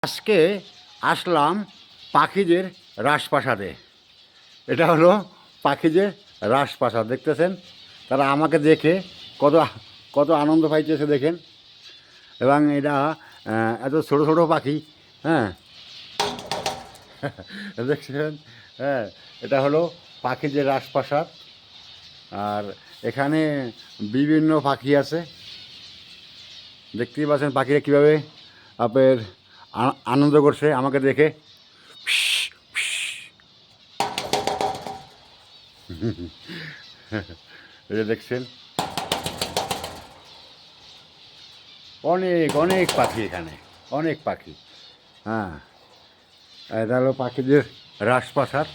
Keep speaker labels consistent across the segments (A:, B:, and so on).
A: আজকে আসলাম পাখিদের রাজপ্রাসাদে। এটা হলো পাখিদের রাজপ্রাসাদ, দেখতেছেন। তারা আমাকে দেখে কত কত আনন্দ পাইতেছে দেখেন। এবং এটা এত ছোট ছোট পাখি, হ্যাঁ দেখছেন। হ্যাঁ, এটা হলো পাখিদের রাজপ্রাসাদ। আর এখানে বিভিন্ন পাখি আছে, দেখতেই পাচ্ছেন পাখিরা কীভাবে আপনার আনন্দ করছে আমাকে দেখে। এই যে দেখছেন, অনেক অনেক পাখি এখানে, অনেক পাখি। হ্যাঁ, এটা হলো পাখিদের রাজপ্রাসাদ।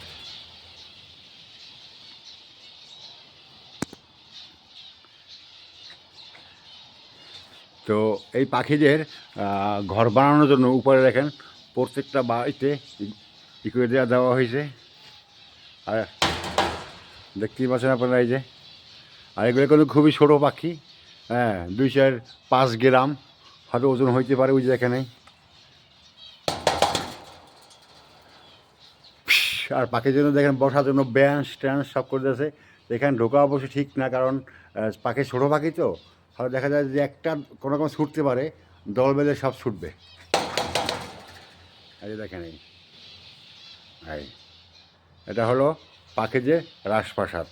A: তো এই পাখিদের ঘর বানানোর জন্য উপরে দেখেন প্রত্যেকটা বাড়িতে ই করে দেওয়া হয়েছে। আর দেখতেই পাচ্ছেন আপনারা, এই যে, আর এগুলো কিন্তু খুবই ছোটো পাখি। হ্যাঁ, 2-4-5 গ্রাম হয়তো ওজন হইতে পারে। ওই যে এখানে। আর পাখির জন্য দেখেন বসার জন্য বেঞ্চ টেঞ্চ সব করে দিয়েছে। এখানে ঢোকা অবশ্য ঠিক না, কারণ পাখি ছোটো পাখি তো, হয়তো দেখা যায় যে একটা কোনো রকম ছুটতে পারে, দল বেঁধে সব ছুটবে। এই যে দেখেন, এই এটা হলো পাখিদের রাজপ্রাসাদ।